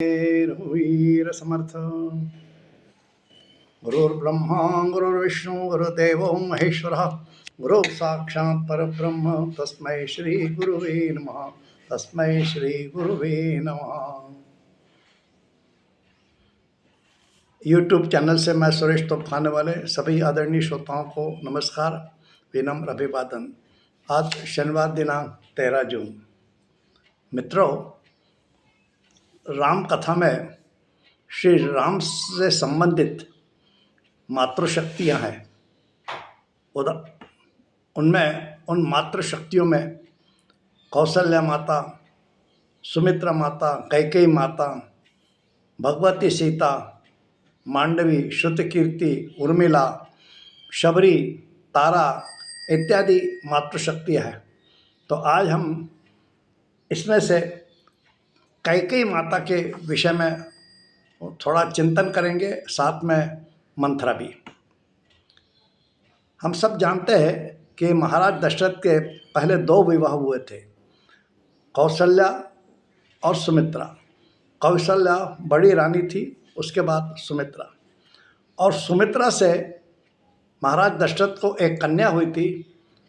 रघुवीर समर्थ। गुरुर्ब्रह्मा गुरुर्विष्णु गुरुदेवो महेश्वरः गुरु साक्षात् परब्रह्म तस्मै श्री गुरुवे नमः। तस्मै श्री गुरुवे नमः। यूट्यूब चैनल से मैं सुरेश तोपखाने वाले सभी आदरणीय श्रोताओं को नमस्कार, विनम्र अभिवादन। आज शनिवार दिनांक 13 जून। मित्रों, राम कथा में श्री राम से संबंधित मातृशक्तियाँ हैं। उनमें उन मातृशक्तियों में कौशल्या माता, सुमित्रा माता, कैकेयी माता, भगवती सीता, मांडवी, श्रुतकीर्ति, उर्मिला, शबरी, तारा इत्यादि मातृशक्तियाँ हैं। तो आज हम इसमें से कैकेयी माता के विषय में थोड़ा चिंतन करेंगे, साथ में मंथरा भी। हम सब जानते हैं कि महाराज दशरथ के पहले 2 विवाह हुए थे, कौशल्या और सुमित्रा। कौशल्या बड़ी रानी थी, उसके बाद सुमित्रा। और सुमित्रा से महाराज दशरथ को एक कन्या हुई थी,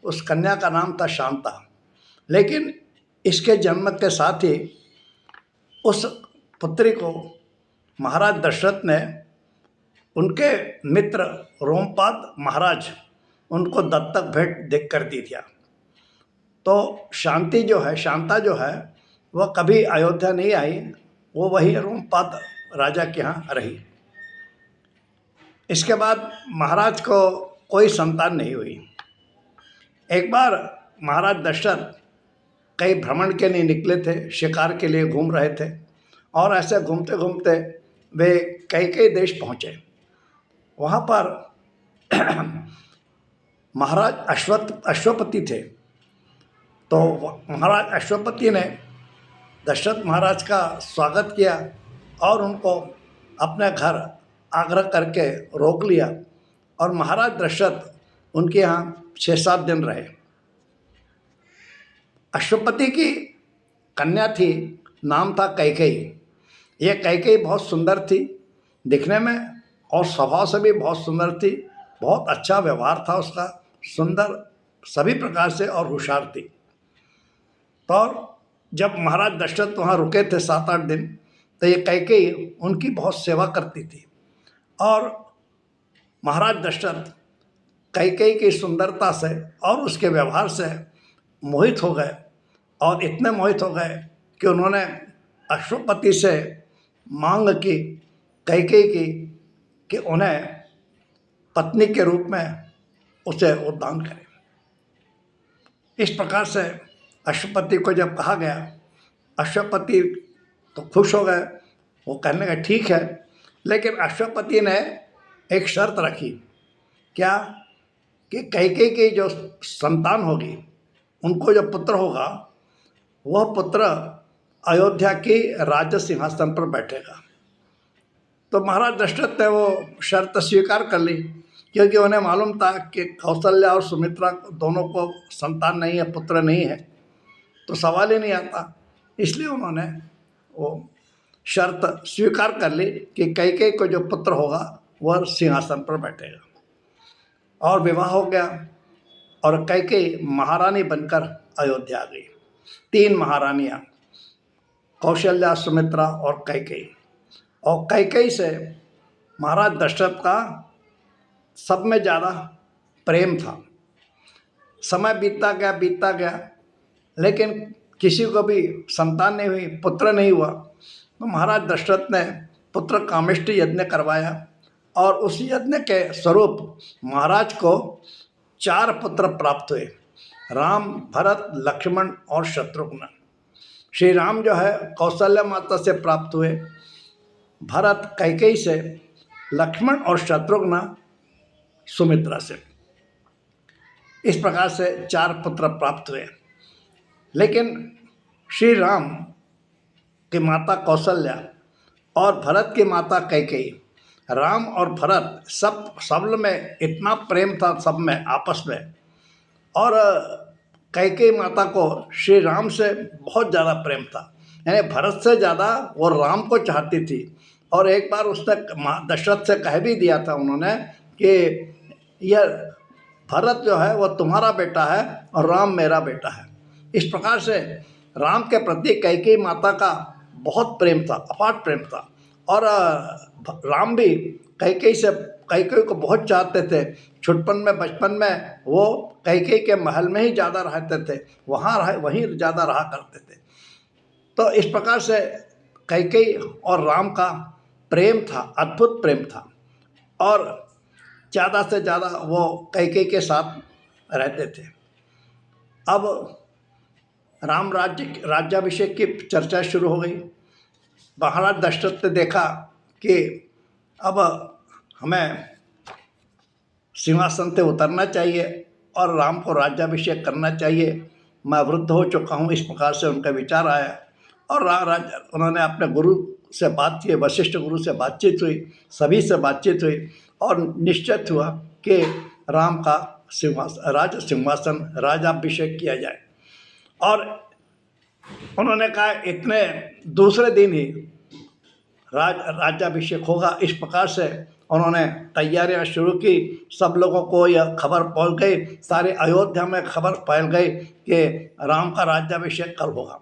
उस कन्या का नाम था शांता। लेकिन इसके जन्म के साथ ही उस पुत्री को महाराज दशरथ ने उनके मित्र रोमपाद महाराज उनको दत्तक भेंट देख कर दी थी। तो शांता जो है वह कभी अयोध्या नहीं आई, वो वही रोमपाद राजा के यहाँ रही। इसके बाद महाराज को कोई संतान नहीं हुई। एक बार महाराज दशरथ कई भ्रमण के लिए निकले थे, शिकार के लिए घूम रहे थे, और ऐसे घूमते घूमते वे कई देश पहुँचे। वहाँ पर महाराज अश्वपति थे। तो महाराज अश्वपति ने दशरथ महाराज का स्वागत किया और उनको अपने घर आग्रह करके रोक लिया, और महाराज दशरथ उनके यहाँ 6-7 दिन रहे। अश्वपति की कन्या थी, नाम था कैकेयी। ये कैकेयी बहुत सुंदर थी दिखने में, और स्वभाव से भी बहुत सुंदर थी। बहुत अच्छा व्यवहार था उसका, सुंदर सभी प्रकार से, और होशियार थी। तो जब महाराज दशरथ वहाँ रुके थे 7-8 दिन, तो ये कैकेयी उनकी बहुत सेवा करती थी। और महाराज दशरथ कैकेयी की सुंदरता से और उसके व्यवहार से मोहित हो गए, और इतने मोहित हो गए कि उन्होंने अश्वपति से मांग की, कैकेयी की, कि उन्हें पत्नी के रूप में उसे वो दान करें। इस प्रकार से अश्वपति को जब कहा गया, अश्वपति तो खुश हो गए। वो कहने लगे ठीक है, लेकिन अश्वपति ने एक शर्त रखी। क्या? कि कैकेयी की जो संतान होगी, उनको जो पुत्र होगा, वह पुत्र अयोध्या की राज्य सिंहासन पर बैठेगा। तो महाराज दशरथ ने वो शर्त स्वीकार कर ली, क्योंकि उन्हें मालूम था कि कौशल्या और सुमित्रा दोनों को संतान नहीं है, पुत्र नहीं है, तो सवाल ही नहीं आता। इसलिए उन्होंने वो शर्त स्वीकार कर ली कि कैकेयी को जो पुत्र होगा वह सिंहासन पर बैठेगा। और विवाह हो गया, और कैकेयी महारानी बनकर अयोध्या आ गई। 3 महारानियाँ, कौशल्या, सुमित्रा और कैकेयी। और कैकेयी से महाराज दशरथ का सब में ज़्यादा प्रेम था। समय बीतता गया, लेकिन किसी को भी संतान नहीं हुई, पुत्र नहीं हुआ। तो महाराज दशरथ ने पुत्र कामेष्टि यज्ञ करवाया, और उस यज्ञ के स्वरूप महाराज को 4 पुत्र प्राप्त हुए, राम, भरत, लक्ष्मण और शत्रुघ्न। श्री राम जो है कौशल्या माता से प्राप्त हुए, भरत कैकेयी से, लक्ष्मण और शत्रुघ्न सुमित्रा से। इस प्रकार से 4 पुत्र प्राप्त हुए। लेकिन श्री राम की माता कौशल्या और भरत की माता कैकेयी, राम और भरत सब में इतना प्रेम था, सब में आपस में। और कैकेयी माता को श्री राम से बहुत ज़्यादा प्रेम था, यानी भरत से ज़्यादा वो राम को चाहती थी। और एक बार उसने दशरथ से कह भी दिया था उन्होंने कि यह भरत जो है वो तुम्हारा बेटा है और राम मेरा बेटा है। इस प्रकार से राम के प्रति कैकेयी माता का बहुत प्रेम था, अपार प्रेम था। और राम भी कैकेयी को बहुत चाहते थे। छुटपन में बचपन में वो कैकेयी के महल में ही ज़्यादा रहते थे, वहीं ज़्यादा रहा करते थे। तो इस प्रकार से कैकेयी और राम का प्रेम था, अद्भुत प्रेम था। और ज़्यादा से ज़्यादा वो कैकेयी के साथ रहते थे। अब राज्याभिषेक की चर्चा शुरू हो गई। महाराज दशरथ ने देखा कि अब हमें सिंहासन से उतरना चाहिए और राम को राज्याभिषेक करना चाहिए, मैं वृद्ध हो चुका हूँ, इस प्रकार से उनका विचार आया। और उन्होंने अपने गुरु से बात की, वशिष्ठ गुरु से बातचीत हुई, सभी से बातचीत हुई और निश्चित हुआ कि राम का सिंहासन राज्याभिषेक किया जाए। और उन्होंने कहा इतने दूसरे दिन ही राज्याभिषेक होगा। इस प्रकार से उन्होंने तैयारियां शुरू की। सब लोगों को यह खबर पहुंच गई, सारे अयोध्या में खबर फैल गई कि राम का राज्याभिषेक कल होगा।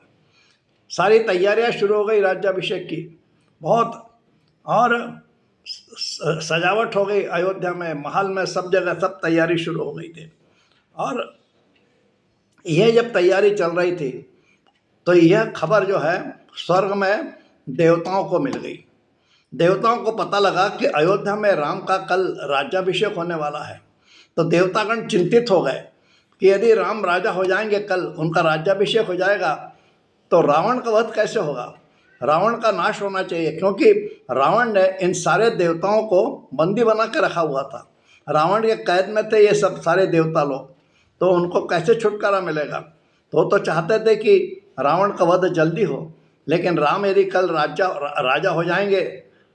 सारी तैयारियां शुरू हो गई राज्याभिषेक की बहुत, और सजावट हो गई अयोध्या में, महल में, सब जगह सब तैयारी शुरू हो गई थी। और यह जब तैयारी चल रही थी तो यह खबर जो है स्वर्ग में देवताओं को मिल गई। देवताओं को पता लगा कि अयोध्या में राम का कल राज्याभिषेक होने वाला है। तो देवतागण चिंतित हो गए कि यदि राम राजा हो जाएंगे, कल उनका राज्याभिषेक हो जाएगा, तो रावण का वध कैसे होगा। रावण का नाश होना चाहिए, क्योंकि रावण ने इन सारे देवताओं को बंदी बना के रखा हुआ था। रावण के कैद में थे ये सब सारे देवता लोग, तो उनको कैसे छुटकारा मिलेगा। तो चाहते थे कि रावण का वध जल्दी हो, लेकिन राम यदि कल राजा हो जाएंगे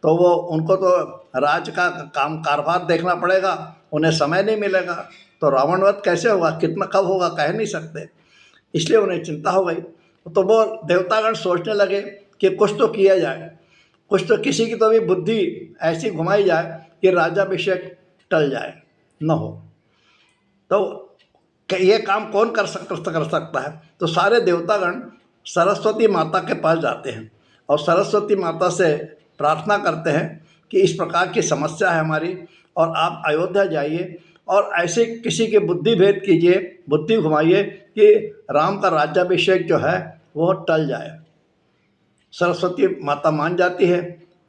तो वो उनको तो राज का काम कारभार देखना पड़ेगा, उन्हें समय नहीं मिलेगा, तो रावण वध कैसे होगा, कितना कब होगा कह नहीं सकते। इसलिए उन्हें चिंता हो गई। तो वो देवतागण सोचने लगे कि कुछ तो किया जाए, कुछ तो किसी की तो भी बुद्धि ऐसी घुमाई जाए कि राज्याभिषेक टल जाए, न हो। तो ये काम कौन कर सकता है। तो सारे देवतागण सरस्वती माता के पास जाते हैं और सरस्वती माता से प्रार्थना करते हैं कि इस प्रकार की समस्या है हमारी, और आप अयोध्या जाइए और ऐसे किसी के बुद्धि भेद कीजिए, बुद्धि घुमाइए कि राम का राज्याभिषेक जो है वो टल जाए। सरस्वती माता मान जाती है,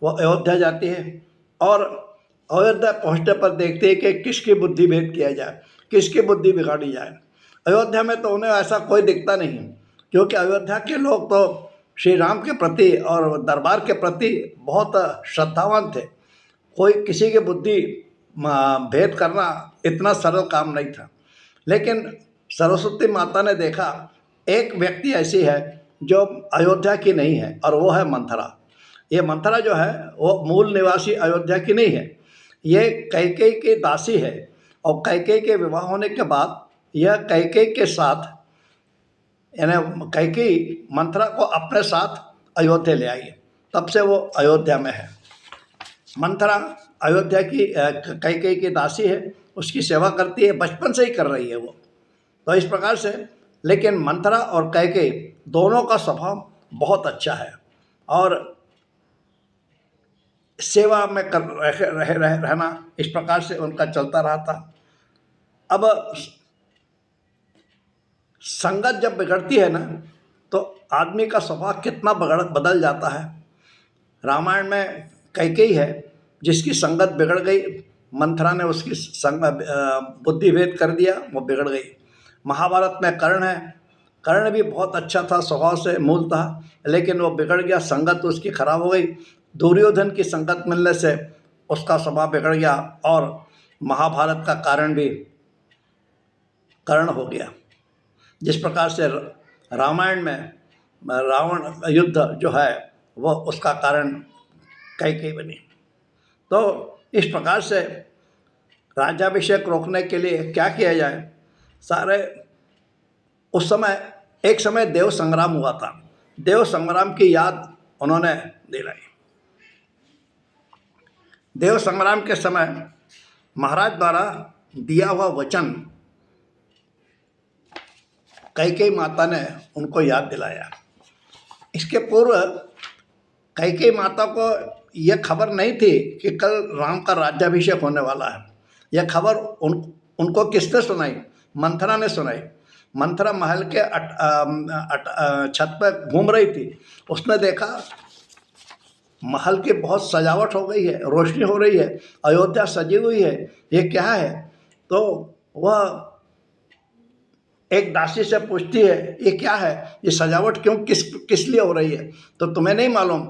वो अयोध्या जाती है और अयोध्या पहुँचने पर देखते हैं कि किसकी बुद्धि भेद किया जाए, किसकी बुद्धि बिगाड़ी जाए। अयोध्या में तो उन्हें ऐसा कोई दिखता नहीं, क्योंकि अयोध्या के लोग तो श्री राम के प्रति और दरबार के प्रति बहुत श्रद्धावान थे। कोई किसी की बुद्धि भेद करना इतना सरल काम नहीं था। लेकिन सरस्वती माता ने देखा एक व्यक्ति ऐसी है जो अयोध्या की नहीं है, और वो है मंथरा। ये मंथरा जो है वो मूल निवासी अयोध्या की नहीं है, ये कैकेयी की दासी है। और कैकेयी के विवाह होने के बाद यह कैकेयी के साथ, यानी कैकेयी मंथरा को अपने साथ अयोध्या ले आई, तब से वो अयोध्या में है। मंथरा अयोध्या की कैकेयी की दासी है, उसकी सेवा करती है, बचपन से ही कर रही है वो। तो इस प्रकार से, लेकिन मंथरा और कैकेयी दोनों का स्वभाव बहुत अच्छा है और सेवा में रहना इस प्रकार से उनका चलता रहा था। अब संगत जब बिगड़ती है ना, तो आदमी का स्वभाव कितना बदल जाता है। रामायण में कैकेयी है जिसकी संगत बिगड़ गई, मंथरा ने उसकी बुद्धि भेद कर दिया, वो बिगड़ गई। महाभारत में कर्ण है, कर्ण भी बहुत अच्छा था स्वभाव से, मूल था, लेकिन वो बिगड़ गया, संगत उसकी खराब हो गई। दुर्योधन की संगत मिलने से उसका स्वभाव बिगड़ गया और महाभारत का कारण भी कर्ण हो गया। जिस प्रकार से रामायण में रावण युद्ध जो है वो उसका कारण कैकेयी बनी। तो इस प्रकार से राज्याभिषेक रोकने के लिए क्या किया जाए। सारे उस समय एक समय देव संग्राम हुआ था, देव संग्राम की याद उन्होंने दिलाई। देव संग्राम के समय महाराज द्वारा दिया हुआ वचन कैकेयी माता ने उनको याद दिलाया। इसके पूर्व कैकेयी माता को यह खबर नहीं थी कि कल राम का राज्याभिषेक होने वाला है। यह खबर उनको किसने सुनाई? मंथरा ने सुनाई। मंथरा महल के छत पर घूम रही थी। उसने देखा महल की बहुत सजावट हो गई है, रोशनी हो रही है, अयोध्या सजी हुई है, ये क्या है? तो वह एक दासी से पूछती है, ये क्या है? ये सजावट क्यों, किस लिए हो रही है? तो तुम्हें नहीं मालूम,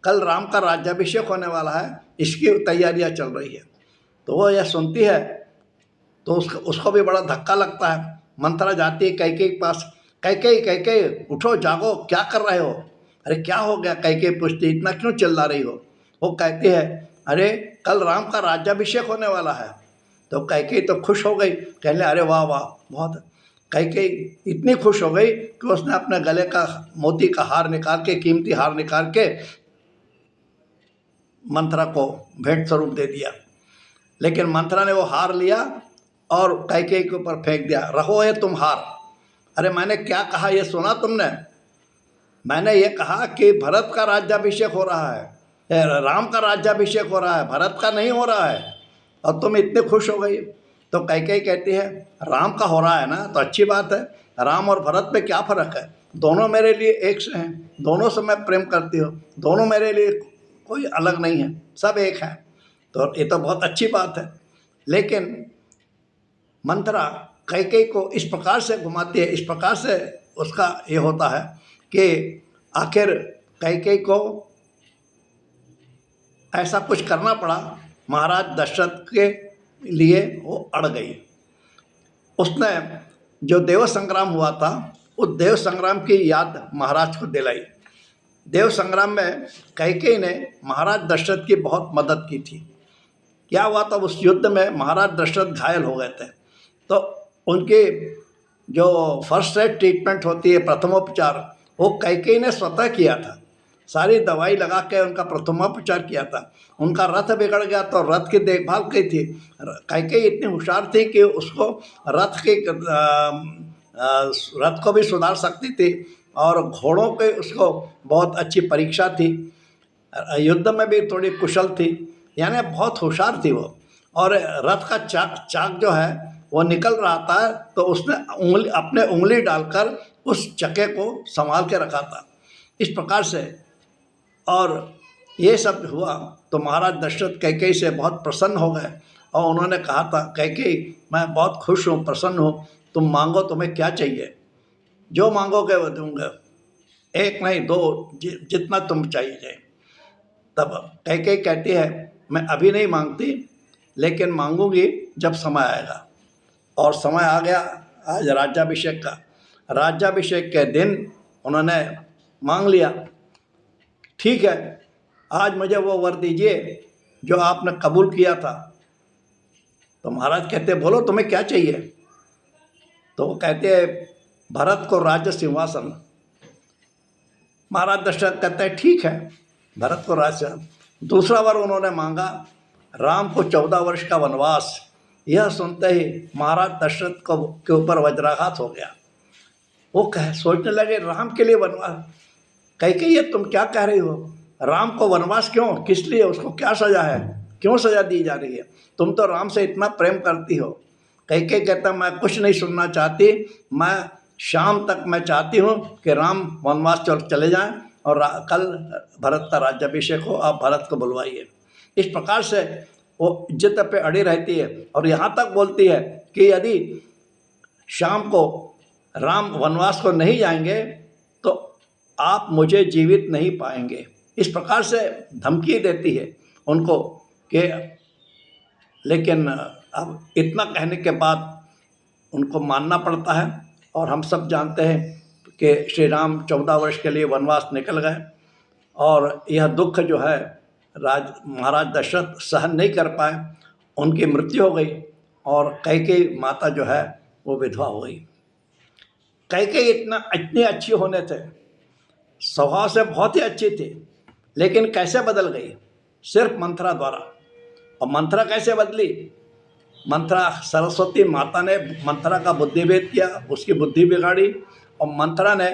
कल राम का राज्याभिषेक होने वाला है, इसकी तैयारियां चल रही है। तो वह यह सुनती है तो उसको भी बड़ा धक्का लगता है। मंथरा जाती है कैकेयी के पास। कैकेयी उठो, जागो, क्या कर रहे हो? अरे क्या हो गया? कैकेयी पूछती, इतना क्यों चिल्ला रही हो? वो कहती है, अरे कल राम का राज्याभिषेक होने वाला है। तो कैकेयी तो खुश हो गई, कहने अरे वाह वाह, बहुत। कैकेयी इतनी खुश हो गई कि उसने अपने गले का मोती का हार निकाल के, कीमती हार निकाल के मंथरा को भेंट स्वरूप दे दिया। लेकिन मंथरा ने वो हार लिया और कैकेयी के ऊपर फेंक दिया। रहो ये तुम हार। अरे मैंने क्या कहा, ये सुना तुमने? मैंने ये कहा कि भरत का राज्याभिषेक हो रहा है, राम का राज्याभिषेक हो रहा है, भरत का नहीं हो रहा है, और तुम इतने खुश हो गई। तो कैकेयी कहती है, राम का हो रहा है ना, तो अच्छी बात है। राम और भरत में क्या फ़र्क है? दोनों मेरे लिए एक से हैं, दोनों से मैं प्रेम करती हूँ, दोनों मेरे लिए कोई अलग नहीं है, सब एक हैं। तो ये तो बहुत अच्छी बात है। लेकिन मंथरा कैकेयी को इस प्रकार से घुमाती है, इस प्रकार से उसका ये होता है कि आखिर कैकेयी को ऐसा कुछ करना पड़ा। महाराज दशरथ के लिए वो अड़ गई। उसने जो देव संग्राम हुआ था, उस देव संग्राम की याद महाराज को दिलाई। देव संग्राम में कैकेयी ने महाराज दशरथ की बहुत मदद की थी। क्या हुआ था, उस युद्ध में महाराज दशरथ घायल हो गए थे। तो उनके जो फर्स्ट एड ट्रीटमेंट होती है, प्रथमोपचार, वो कैकेयी ने स्वतः किया था। सारी दवाई लगा के उनका प्रथमोपचार किया था। उनका रथ बिगड़ गया तो रथ की देखभाल की थी। कैकेयी इतनी होशियार थी कि उसको रथ को भी सुधार सकती थी, और घोड़ों के उसको बहुत अच्छी परीक्षा थी। युद्ध में भी थोड़ी कुशल थी, यानी बहुत होशियार थी वो। और रथ का चाक जो है वो निकल रहा था, तो उसने अपने उंगली डालकर उस चक्के को संभाल के रखा था। इस प्रकार से और ये सब हुआ तो महाराज दशरथ कैकेयी से बहुत प्रसन्न हो गए, और उन्होंने कहा था, कैकेयी मैं बहुत खुश हूँ, प्रसन्न हूँ, तुम मांगो, तुम्हें क्या चाहिए? जो मांगोगे वो दूंगा, एक नहीं दो, जितना तुम चाहिए। तब कैकेयी कहती है, मैं अभी नहीं मांगती, लेकिन मांगूंगी जब समय आएगा। और समय आ गया आज राज्याभिषेक का। राज्याभिषेक के दिन उन्होंने मांग लिया, ठीक है, आज मुझे वो वर दीजिए जो आपने कबूल किया था। तो महाराज कहते, बोलो तुम्हें क्या चाहिए? तो वो कहते हैं, भरत को राज्य सिंहासन। महाराज दशरथ कहते हैं, ठीक है, भरत को राज्य। दूसरा वर उन्होंने मांगा, राम को 14 वर्ष का वनवास। यह सुनते ही महाराज दशरथ को के ऊपर वज्राघात हो गया। वो सोचने लगे, राम के लिए वनवास? कैकेयी तुम क्या कह रही हो? राम को वनवास क्यों, किस लिए? उसको क्या सजा है? क्यों सजा दी जा रही है? तुम तो राम से इतना प्रेम करती हो। कैकेयी कहता, मैं कुछ नहीं सुनना चाहती, मैं शाम तक मैं चाहती हूँ कि राम वनवास चले जाएं और कल भरत का राज्याभिषेक हो, आप भरत को बुलवाइए। इस प्रकार से वो इज्जत पे अड़ी रहती है, और यहाँ तक बोलती है कि यदि शाम को राम वनवास को नहीं जाएंगे तो आप मुझे जीवित नहीं पाएंगे। इस प्रकार से धमकी देती है उनको कि, लेकिन अब इतना कहने के बाद उनको मानना पड़ता है। और हम सब जानते हैं कि श्री राम 14 वर्ष के लिए वनवास निकल गए, और यह दुख जो है महाराज दशरथ सहन नहीं कर पाए, उनकी मृत्यु हो गई, और कैकेयी माता जो है वो विधवा हो गई। कैकेयी इतनी अच्छी होने थे, स्वभाव से बहुत ही अच्छी थी, लेकिन कैसे बदल गई? सिर्फ मंत्रा द्वारा। और मंत्रा कैसे बदली? मंत्रा, सरस्वती माता ने मंत्रा का बुद्धि भेद किया, उसकी बुद्धि बिगाड़ी, और मंत्रा ने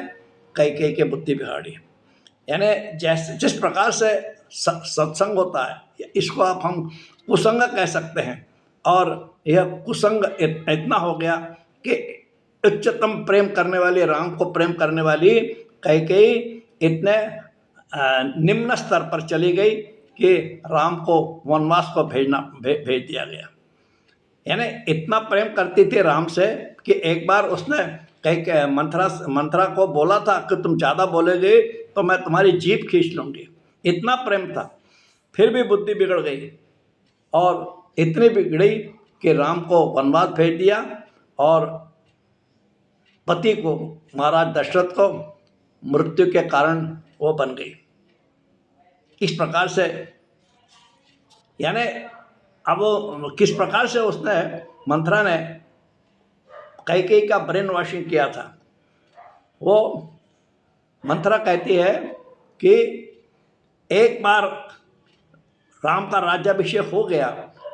कैकेयी की बुद्धि बिगाड़ी। यानी जैसे जिस प्रकार से सत्संग होता है, इसको आप हम कुसंग कह सकते हैं। और यह कुसंग इतना हो गया कि उच्चतम प्रेम करने वाली, राम को प्रेम करने वाली कैकेयी इतने निम्न स्तर पर चली गई कि राम को वनवास को भेज दिया गया। यानी इतना प्रेम करती थी राम से कि एक बार उसने मंत्रा को बोला था कि तुम ज़्यादा बोलोगे तो मैं तुम्हारी जीभ खींच लूँगी। इतना प्रेम था। फिर भी बुद्धि बिगड़ गई, और इतनी बिगड़ी कि राम को वनवास भेज दिया, और पति को, महाराज दशरथ को मृत्यु के कारण वो बन गई। इस प्रकार से, यानी अब किस प्रकार से उसने, मंत्रा ने कैकेयी का ब्रेन वॉशिंग किया था। वो मंत्रा कहती है कि एक बार राम का राज्याभिषेक हो गया,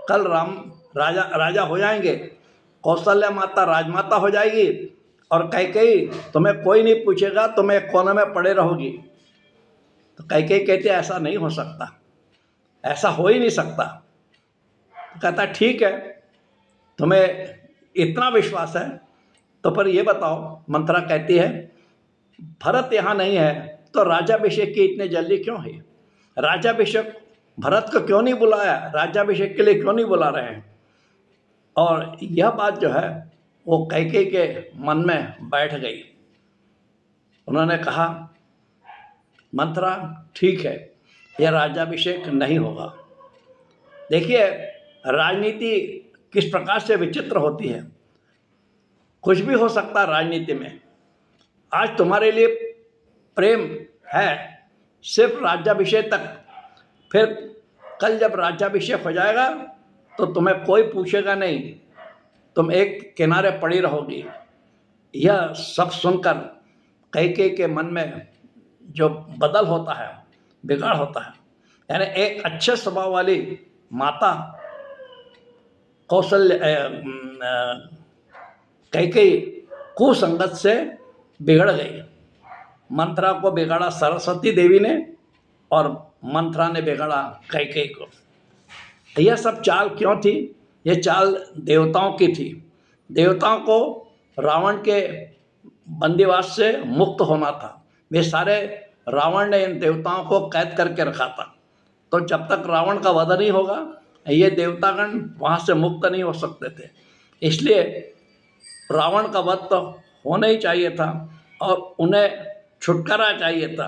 कल राम राजा हो जाएंगे, कौशल्या माता राजमाता हो जाएगी, और कैकेयी तुम्हें कोई नहीं पूछेगा, तुम्हें कोने में पड़े रहोगी। तो कैकेयी कहती है ऐसा नहीं हो सकता, ऐसा हो ही नहीं सकता। तो कहता ठीक है, तुम्हें इतना विश्वास है तो पर ये बताओ। मंत्रा कहती है भरत यहाँ नहीं है तो राज्याभिषेक की इतने जल्दी क्यों है? राज्याभिषेक भरत को क्यों नहीं बुलाया? राज्याभिषेक के लिए क्यों नहीं बुला रहे हैं? और यह बात जो है वो कैकेयी के मन में बैठ गई। उन्होंने कहा मंत्रा ठीक है, यह राज्याभिषेक नहीं होगा। देखिए राजनीति किस प्रकार से विचित्र होती है, कुछ भी हो सकता है राजनीति में। आज तुम्हारे लिए प्रेम है सिर्फ राज्याभिषेक तक, फिर कल जब राज्याभिषेक हो जाएगा तो तुम्हें कोई पूछेगा नहीं, तुम एक किनारे पड़ी रहोगी। यह सब सुनकर कैकेयी के मन में जो बदल होता है, बिगाड़ होता है। यानी एक अच्छे स्वभाव वाली माता कैकेयी कुसंगत से बिगड़ गई। मंत्रा को बिगाड़ा सरस्वती देवी ने, और मंत्रा ने बिगाड़ा कैकेयी को। यह सब चाल क्यों थी? यह चाल देवताओं की थी। देवताओं को रावण के बंदीवास से मुक्त होना था। वे सारे, रावण ने इन देवताओं को कैद करके रखा था। तो जब तक रावण का वध नहीं होगा, ये देवतागण वहाँ से मुक्त नहीं हो सकते थे। इसलिए रावण का वध तो होना ही चाहिए था, और उन्हें छुटकारा चाहिए था।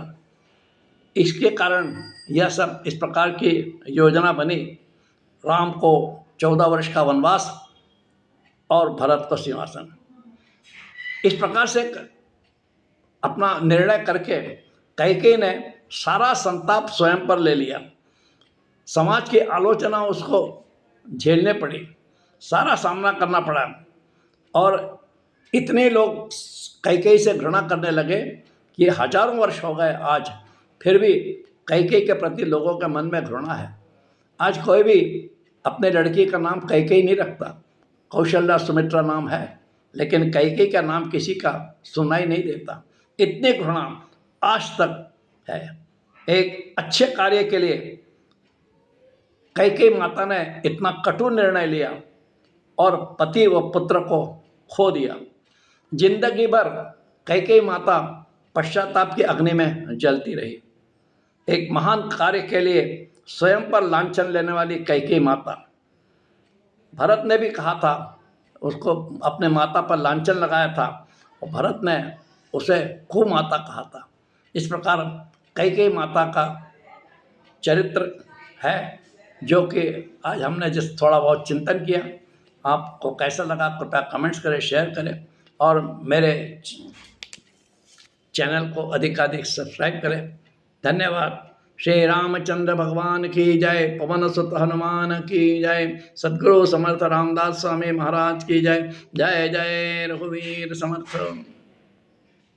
इसके कारण यह सब इस प्रकार की योजना बनी। राम को 14 वर्ष का वनवास और भरत को सिंहासन। इस प्रकार से अपना निर्णय करके कैकेयी ने सारा संताप स्वयं पर ले लिया। समाज की आलोचना उसको झेलने पड़ी, सारा सामना करना पड़ा, और इतने लोग कैकेयी से घृणा करने लगे कि हजारों वर्ष हो गए आज, फिर भी कैकेयी के प्रति लोगों के मन में घृणा है। आज कोई भी अपने लड़की का नाम कैकेयी नहीं रखता। कौशल्या सुमित्रा नाम है, लेकिन कैकेयी का नाम किसी का सुनाई नहीं देता। इतनी घृणा आज तक है। एक अच्छे कार्य के लिए कैकेयी माता ने इतना कठोर निर्णय लिया और पति व पुत्र को खो दिया। जिंदगी भर कैकेयी माता पश्चाताप की अग्नि में जलती रही। एक महान कार्य के लिए स्वयं पर लांछन लेने वाली कैकेयी माता। भरत ने भी कहा था, उसको अपने माता पर लांछन लगाया था, और भरत ने उसे कुमाता कहा था। इस प्रकार कैकेयी माता का चरित्र है, जो कि आज हमने जिस थोड़ा बहुत चिंतन किया। आपको कैसा लगा कृपया कमेंट्स करें, शेयर करें, और मेरे चैनल को अधिकाधिक सब्सक्राइब करें। धन्यवाद। श्री रामचंद्र भगवान की जय। पवन सुत हनुमान की जय। सद्गुरु समर्थ रामदास स्वामी महाराज की जय। जय जय रघुवीर समर्थ।